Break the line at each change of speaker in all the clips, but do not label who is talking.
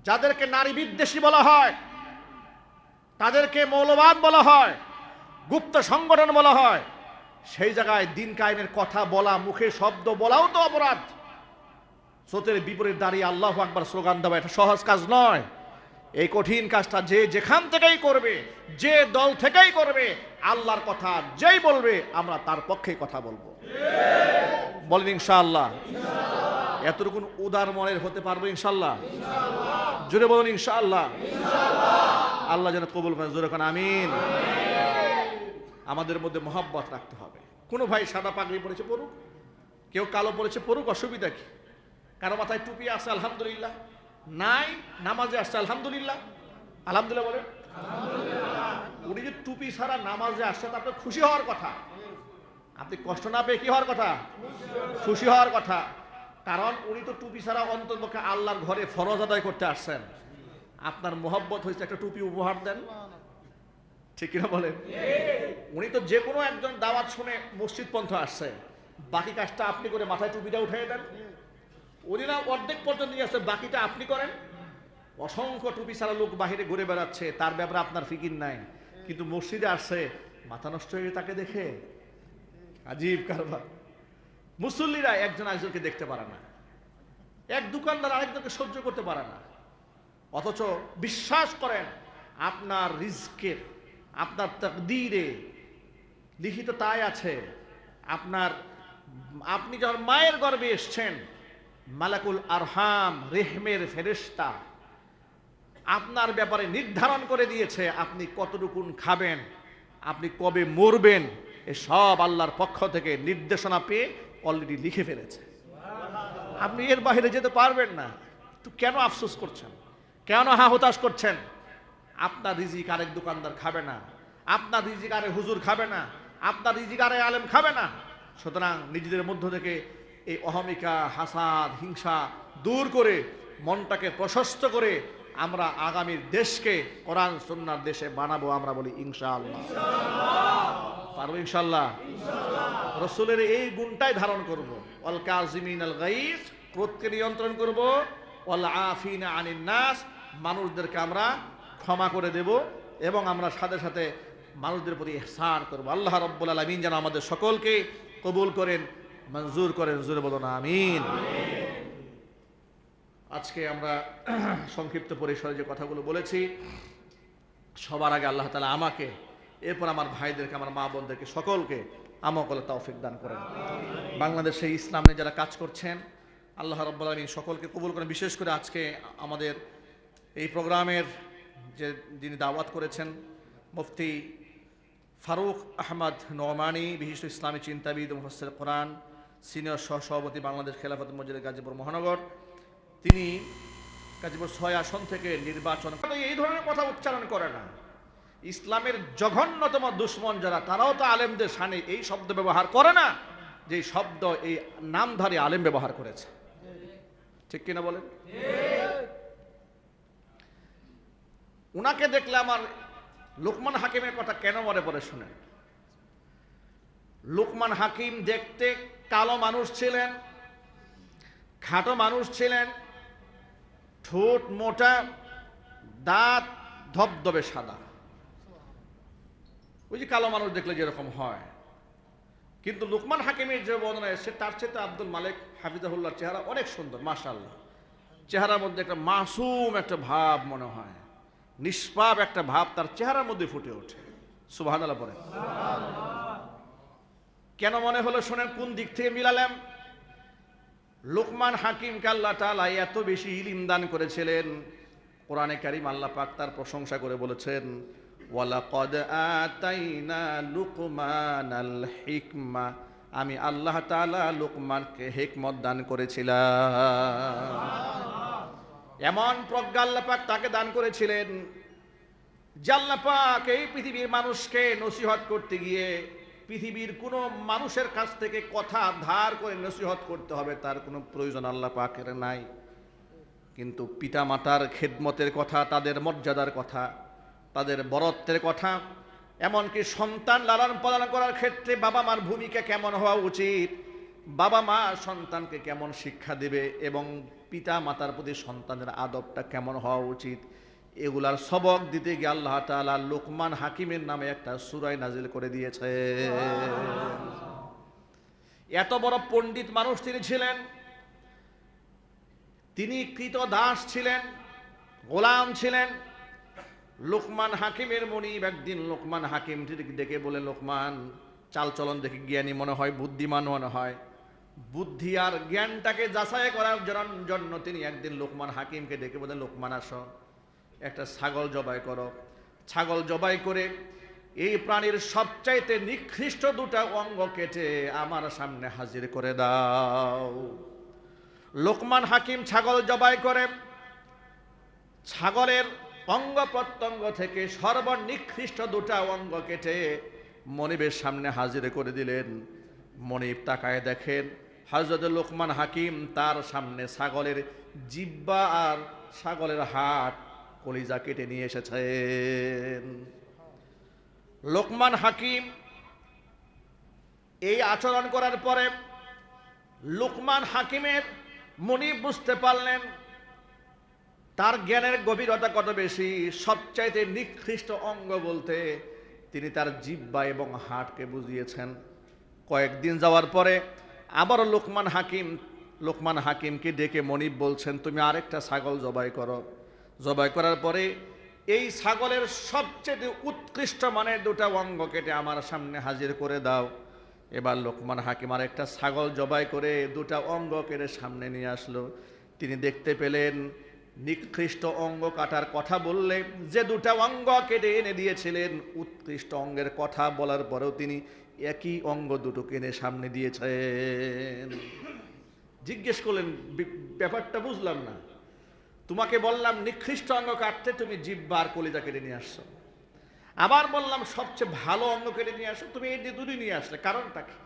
যাদেরকে নারী বিদ্বেষী বলা হয়, তাদেরকে মৌলবাদ বলা হয়, গুপ্ত সংগঠন বলা হয়, সেই জায়গায় দিন কায়েমের কথা বলা, মুখে শব্দ বলাও তো অপরাধ। স্রোতের বিপরীত দাঁড়িয়ে আল্লাহু আকবার স্লোগান দেওয়া এটা সহজ কাজ নয়। এই কঠিন কাজটা যে যেখান থেকেই করবে, যে দল থেকেই করবে, আল্লাহর কথা যেই বলবে আমরা তার পক্ষেই কথা বলবো। বলেন ইনশাআল্লাহ। এতটুকু উদার মনের হতে পারবো ইনশাআল্লাহ। জোরে বলুন ইনশাআল্লাহ। আল্লাহ যেন কবুল করেন, জোরে কোন আমিন। আমাদের মধ্যে মহব্বত রাখতে হবে। কোনো ভাই সাদা পাগড়ি পরেছে পড়ুক, কেউ কালো পরেছে পড়ুক, অসুবিধা কি? কারো মাথায় টুপি আছে আলহামদুলিল্লাহ, নাই নামাজে আসছে আলহামদুলিল্লাহ। আলহামদুলিল্লাহ বলে। উনি যে টুপি ছাড়া নামাজে আসছে তা আপনার খুশি হওয়ার কথা। আপনি কষ্ট না পেয়ে কি হওয়ার কথা? খুশি হওয়ার কথা। কারণ উনি তো টুপি ছাড়া অন্ততপক্ষে আল্লাহর ঘরে ফরজ আদায় করতে আসছেন। আপনার মোহব্বত হয়েছে একটা টুপি উপহার দেন, ঠিক কিনা বলেন? উনি তো যে কোনো একজন দাওয়াত শুনে মসজিদ পন্থ আসছে, বাকি কাজটা আপনি করে মাথায় টুপিটা উঠিয়ে দেন। উনি না অর্ধেক পর্যন্ত নিয়ে আসছে, বাকিটা আপনি করেন। অসংখ্য টুপি ছাড়া লোক বাহিরে ঘুরে বেড়াচ্ছে, তার ব্যাপারে আপনার ফিকির নাই, কিন্তু মসজিদে আসছে মাথা নষ্ট হয়ে তাকে দেখে। আজীব কারবার। মুসল্লিরা একজন আরেকজনকে দেখতে পারে না, এক দোকানদার আরেকজনকে সহ্য করতে পারে না, অথচ বিশ্বাস করেন আপনার রিজকের, আপনার তাকদীরে লিখিত তাই আছে। আপনি যখন মায়ের গর্ভে এসছেন, মালাকুল আরহাম রেহমের ফেরেশতা আপনার ব্যাপারে নির্ধারণ করে দিয়েছে আপনি কতটুকু খাবেন, আপনি কবে মরবেন, এসব আল্লাহর পক্ষ থেকে নির্দেশনা পেয়ে অলরেডি লিখে ফেলেছে। আপনি এর বাইরে যেতে পারবেন না, তো কেন আফসোস করছেন, কেন হতাশ করছেন? আপনার রিজিক আরেক দোকানদার খাবে না, আপনার রিজিক আরেক হুজুর খাবে না, আপনার রিজিক আরেক আলেম খাবে না। সুতরাং নিজেদের মধ্য থেকে এই অহমিকা, হাসাদ, হিংসা দূর করে মনটাকে প্রশস্ত করে আমরা আগামীর দেশকে কোরআন সুন্নাহর দেশে বানাবো। আমরা বলি ইনশাআল্লাহ। পারবো ইনশাআল্লাহ। রাসূলের এই গুণটাই ধারণ করব। ওয়াল কাযিমিনাল গাইজ, ক্রোধকে নিয়ন্ত্রণ করব। ওয়াল আফিনা আনিন নাস, মানুষদেরকে আমরা ক্ষমা করে দেব এবং আমরা সাথে সাথে মানুষদের প্রতি ইহসান করব। আল্লাহ রাব্বুল আলামিন যেন আমাদের সকলকে কবুল করেন, মঞ্জুর করেন। জোরে বলুন আমিন। আজকে আমরা সংক্ষিপ্ত পরিসরে যে কথাগুলো বলেছি, সবার আগে আল্লাহ তাআলা আমাকে, এরপর আমার ভাইদেরকে, আমার মা বোনদেরকে সকলকে আমল করার তৌফিক দান করেন। বাংলাদেশে ইসলামে যারা কাজ করছেন আল্লাহ রাব্বুল আলামিন সকলকে কবুল করেন। বিশেষ করে আজকে আমাদের এই প্রোগ্রামের যিনি দাওয়াত করেছেন মুফতি ফারুক আহমদ নোমানী, বিশিষ্ট ইসলামী চিন্তাবিদ ও মুফাসসির কোরআন, সিনিয়র সহসভাপতি বাংলাদেশ খেলাফত মজলিস গাজীপুর মহানগর, তিনি গাজীপুর 6 আসন থেকে নির্বাচন। এই ধরনের কথা উচ্চারণ করে না। ইসলামের জঘন্যতম দুশ্মন যারা, তারাও তো আলেমদের শানে এই শব্দ ব্যবহার করে না, যে শব্দ এই নামধারী আলেম ব্যবহার করেছে। ঠিক কিনা বলেন? উনাকে দেখলে আমার লোকমান হাকিমের কথা কেন মনে পড়ে শুনেন। লোকমান হাকিম দেখতে কালো মানুষ ছিলেন, খাটো মানুষ ছিলেন, ঠোঁট মোটা, দাঁত ধবধবে সাদা, ওই যে কালো মানুষ দেখলে যেরকম হয়। কিন্তু লোকমান হাকিমের যে বর্ণনা এসেছে তার চেয়ে আব্দুল মালিক হাফিজাহুল্লাহর চেহারা অনেক সুন্দর, মাশাআল্লাহ। চেহারার মধ্যে একটা মাসুম একটা ভাব মনে হয়, নিষ্পাপ একটা ভাব তার চেহারার মধ্যে ফুটে ওঠে। সুবহানাল্লাহ বলেন। কেন মনে হলো শোনেন, কোন দিক থেকে মিলালাম। লোকমান হাকিমকে আল্লাহ তাআলা এত বেশি ইলম দান করেছিলেন, কোরআনে কারীম আল্লাহ পাক তার প্রশংসা করে বলেছেন, ওয়ালাকাদ আতাইনা লুকমানাল হিকমা, আমি আল্লাহ তাআলা লোকমানকে হিকমত দান করেছিলাম। এমন প্রজ্ঞা আল্লাহ পাক তাকে দান করেছিলেন যে আল্লাহ পাক এই পৃথিবীর মানুষকে নসিহত করতে গিয়ে পৃথিবীর কোনো মানুষের কাছ থেকে কথা ধার করে নসিহত করতে হবে তার কোনো প্রয়োজন আল্লাহ পাকের নাই। কিন্তু পিতা মাতার খেদমতের কথা, তাদের মর্যাদার কথা, তাদের বরত্বের কথা, এমনকি সন্তান লালন পালন করার ক্ষেত্রে বাবা মার ভূমিকা কেমন হওয়া উচিত, বাবা মা সন্তানকে কেমন শিক্ষা দেবে এবং পিতা মাতার প্রতি সন্তানের আদবটা কেমন হওয়া উচিত, এগুলার সবক দিতে গিয়ে আল্লাহ তাআলা লোকমান হাকিমের নামে একটা সূরা নাজিল করে দিয়েছে। এত বড় পণ্ডিত মানুষ তিনি ছিলেন, তিনি কৃতদাস ছিলেন, গোলাম ছিলেন। লোকমান হাকিমের মনিব একদিন লোকমান হাকিম ডেকে বলে, লোকমান, চালচলন দেখে জ্ঞানী মনে হয়, বুদ্ধিমান মনে হয়, বুদ্ধি আর জ্ঞানটাকে যাচাই করার জন্য তিনি একদিন লোকমান হাকিমকে ডেকে বলে, লোকমান আসো, একটা ছাগল জবাই করো। ছাগল জবাই করে এই প্রাণীর সবচাইতে নিকৃষ্ট দুটা অঙ্গ কেটে আমার সামনে হাজির করে দাও। লোকমান হাকিম ছাগল জবাই করে ছাগলের অঙ্গ প্রত্যঙ্গ থেকে সর্বনিকৃষ্ট দুটা অঙ্গ কেটে মনিবের সামনে হাজির করে দিলেন। মনিব তাকায় দেখেন হযরত লোকমান হাকিম তার সামনে ছাগলের জিহ্বা আর ছাগলের হাড় কলিজা কেটে নিয়ে এসেছেন। লোকমান হাকিম এই আচরণ করার পরে লোকমান হাকিমের মনিব বুঝতে পারলেন তার জ্ঞানের গভীরতা কত বেশি। সবচাইতে নিকৃষ্ট অঙ্গ বলতে তিনি তার জিহ্বা এবং হাড়কে বুঝিয়েছেন। কয়েকদিন যাওয়ার পরে আবারও লোকমান হাকিমকে ডেকে মনিব বলছেন, তুমি আরেকটা ছাগল জবাই করো। জবাই করার পরে এই ছাগলের সবচেয়ে উৎকৃষ্ট মানের দুটা অঙ্গ কেটে আমার সামনে হাজির করে দাও। এবার লোকমান হাকিম আরেকটা ছাগল জবাই করে দুটা অঙ্গ কেটে সামনে নিয়ে আসলো। তিনি দেখতে পেলেন নিকৃষ্ট অঙ্গ কাটার কথা বললে যে দুটা অঙ্গ কেটে এনে দিয়েছিলেন, উৎকৃষ্ট অঙ্গের কথা বলার পরেও তিনি একই অঙ্গ দুটো কিনে সামনে দিয়েছেন। জিজ্ঞেস করলেন, ব্যাপারটা বুঝলাম না, তোমাকে বললাম নিকৃষ্ট অঙ্গ কাটতে, তুমি জিহ্বা আর কলিজা কেটে নিয়ে আসছো। আবার বললাম সবচেয়ে ভালো অঙ্গ কেটে নিয়ে আসো, তুমি এই দুটোই নিয়ে আসলে, কারণটা কি?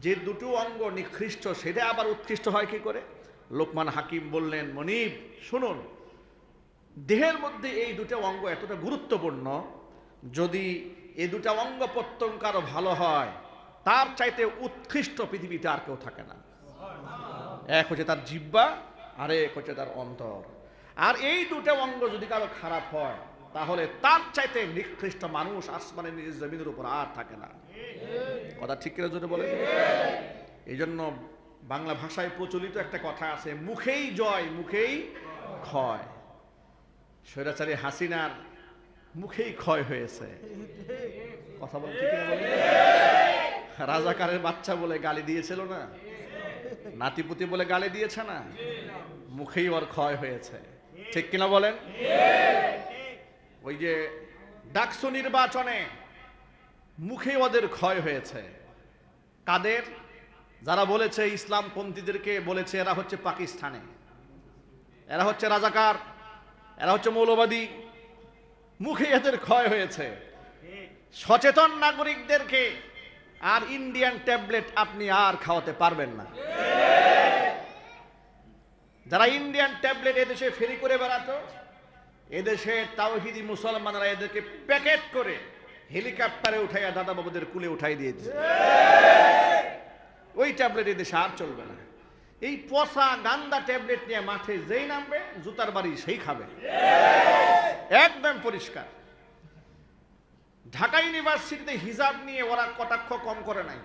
যে দুটো অঙ্গ নিকৃষ্ট সেটা আবার উৎকৃষ্ট হয় কি করে? লোকমান হাকিম বললেন, মনিব শুনুন, দেহের মধ্যে এই দুটো অঙ্গ এতটা গুরুত্বপূর্ণ, যদি এই দুটা অঙ্গ প্রত্যঙ্গ আরো ভালো হয় তার চাইতে উৎকৃষ্ট পৃথিবীতে আর কেউ থাকে না। এক হচ্ছে তার জিহ্বা আর এক হচ্ছে তার অন্তর। আর এই দুটো অঙ্গ যদি কারো খারাপ হয় তাহলে তার চাইতে নিকৃষ্ট মানুষ আসমানের নিজ জমিনের উপর আর থাকে না। কথা ঠিক করে যদি বলেন। এই জন্য বাংলা ভাষায় প্রচলিত একটা কথা আছে, মুখেই জয় মুখেই ক্ষয়। স্বৈরাচারী হাসিনার মুখেই ক্ষয় হয়েছে। কথা বলে ঠিক বলে। রাজাকারের বাচ্চা বলে গালি দিয়েছিল না, নাতিপুতি বলে গালি দিয়েছে না, মুখেই ওর ক্ষয় হয়েছে। ঠিক কিনা বলেন? ওই যে ডাকসু নির্বাচনে মুখে ওদের ক্ষয় হয়েছে। কাদের? যারা বলেছে ইসলামপন্থীদেরকে বলেছে এরা হচ্ছে পাকিস্তানে, এরা হচ্ছে রাজাকার, এরা হচ্ছে মৌলবাদী, মুখে এদের ক্ষয় হয়েছে। সচেতন নাগরিকদেরকে আর ইন্ডিয়ান ট্যাবলেট আপনি আর খাওয়াতে পারবেন না। যারা ইন্ডিয়ান ট্যাবলেট এদেশে ফেরি করে বেড়াতো, এদেশে তাওহীদি মুসলমানরা এদেরকে প্যাকেট করে হেলিকপ্টারে উঠাইয়া দাদা বাবুদের কুলে উঠাই দিয়েছে। ওই ট্যাবলেট এদেশে আর চলবে না। এই পচা গান্দা ট্যাবলেট নিয়ে মাঠে যেই নামবে জুতার বাড়ি সেই খাবে, একদম পরিষ্কার। ঢাকা ইউনিভার্সিটিতে হিজাব নিয়ে ওরা কটাক্ষ কম করে নাই।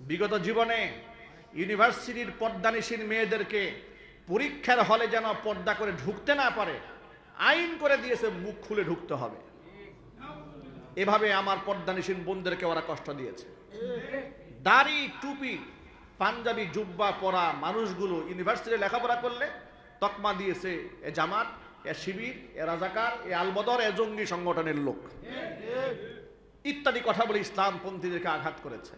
বিগত জীবনে ইউনিভার্সিটির পর্দানিসীন মেয়েদেরকে পরীক্ষার হলে যেন পর্দা করে ঢুকতে না পারে আইন করে দিয়েছে, মুখ খুলে ঢুকতে হবে। এভাবে আমার পর্দানিসীন বোনদেরকে ওরা কষ্ট দিয়েছে। দাড়ি টুপি পাঞ্জাবি জুব্বা পরা মানুষগুলো ইউনিভার্সিটিতে লেখাপড়া করলে তকমা দিয়েছে এ জামাত, এ শিবির, এ রাজাকার, এ আলবদর, এ জঙ্গি সংগঠনের লোক ইত্যাদি কথা বলে ইসলামপন্থীদেরকে আঘাত করেছে।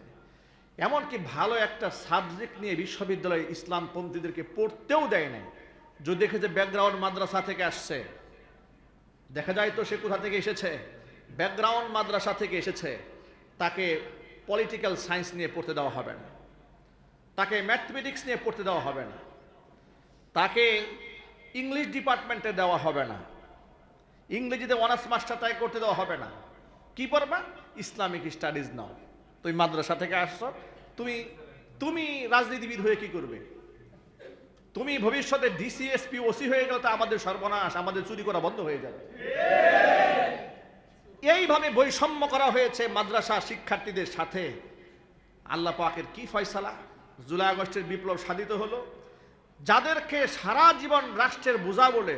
এমনকি ভালো একটা সাবজেক্ট নিয়ে বিশ্ববিদ্যালয়ে ইসলামপন্থীদেরকে পড়তেও দেয় নাই। যদি দেখে যে ব্যাকগ্রাউন্ড মাদ্রাসা থেকে আসছে, দেখা যায় তো সে কোথা থেকে এসেছে, ব্যাকগ্রাউন্ড মাদ্রাসা থেকে এসেছে, তাকে পলিটিক্যাল সায়েন্স নিয়ে পড়তে দেওয়া হবে না, তাকে ম্যাথমেটিক্স নিয়ে পড়তে দেওয়া হবে না, তাকে ইংলিশ ডিপার্টমেন্টে দেওয়া হবে না, ইংরেজিতে অনার্স মাস্টার তাই করতে দেওয়া হবে না। কি পড়বা? ইসলামিক স্টাডিজ নাও। তুমি মাদ্রাসা থেকে আসছো, তুমি রাজনীতিবিদ হয়ে কি করবে? তুমি ভবিষ্যতে ডিসিএসপি ওসি হয়ে গেলে তো আমাদের সর্বনাশ, আমাদের চুরি করা বন্ধ হয়ে যাবে। এইভাবে বৈষম্য করা হয়েছে মাদ্রাসা শিক্ষার্থীদের সাথে। আল্লাহ পাকের কি ফয়সালা, জুলাই আগস্টের বিপ্লব সাধিত হলো। যাদেরকে সারা জীবন রাষ্ট্রের বোঝা বলে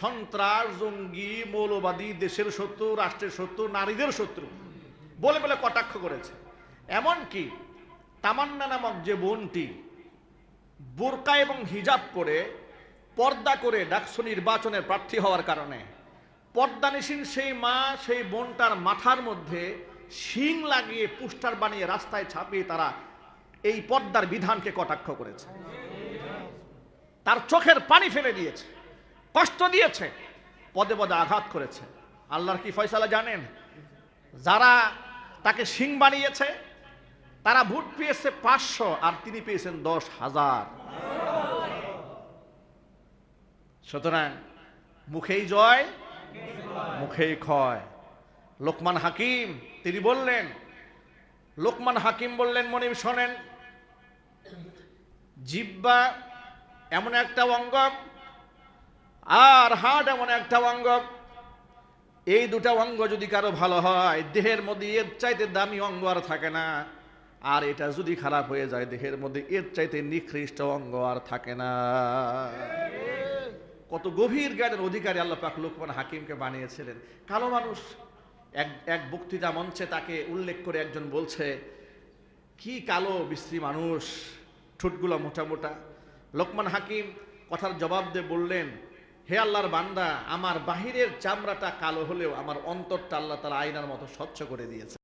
সন্ত্রাস, জঙ্গি, মৌলবাদী, দেশের শত্রু, রাষ্ট্রের শত্রু, নারীদের শত্রু বলে বলে কটাক্ষ করেছে। এমনকি তামান্না নামক যে বোনটি বোরকা এবং হিজাব করে পর্দা করে ডাকসু নির্বাচনে প্রার্থী হওয়ার কারণে পর্দানিসীন সেই মা সেই বোনটার মাথার মধ্যে শিং লাগিয়ে পোস্টার বানিয়ে রাস্তায় ছাপিয়ে তারা এই পর্দার বিধানকে কটাক্ষ করেছে, তার চোখের পানি ফেলে দিয়েছে, কষ্ট দিয়েছে, পদে পদে আঘাত করেছে। আল্লাহর কি ফয়সালা জানেন? যারা তাকে শিং বানিয়েছে তারা ভোট পেয়েছে 500 আর তিনি পেয়েছেন 10,000। সুতরাং মুখেই জয় মুখেই ক্ষয়। লোকমান হাকিম তিনি বললেন, লোকমান হাকিম বললেন, মনিব শোনেন, জিহ্বা এমন একটা অঙ্গ আর হার্ট এমন একটা অঙ্গ, এই দুটা অঙ্গ যদি কারো ভালো হয় দেহের মধ্যে এর চাইতে দামি অঙ্গ আর থাকে না, আর এটা যদি খারাপ হয়ে যায় দেহের মধ্যে এর চাইতে নিকৃষ্ট অঙ্গ আর থাকে না। কত গভীর জ্ঞানের অধিকারী আল্লাহ পাক লোকমান হাকিমকে বানিয়েছিলেন। কালো মানুষ এক বক্তৃতা মঞ্চে তাকে উল্লেখ করে একজন বলছে, কি কালো বিশ্রী মানুষ, ঠোঁটগুলো মোটা মোটা। লোকমান হাকিম কথার জবাব দিয়ে বললেন, হে আল্লাহর বান্দা, আমার বাহিরের চামড়াটা কালো হলেও আমার অন্তরটা আল্লাহ তাআলা আয়নার মতো স্বচ্ছ করে দিয়েছে।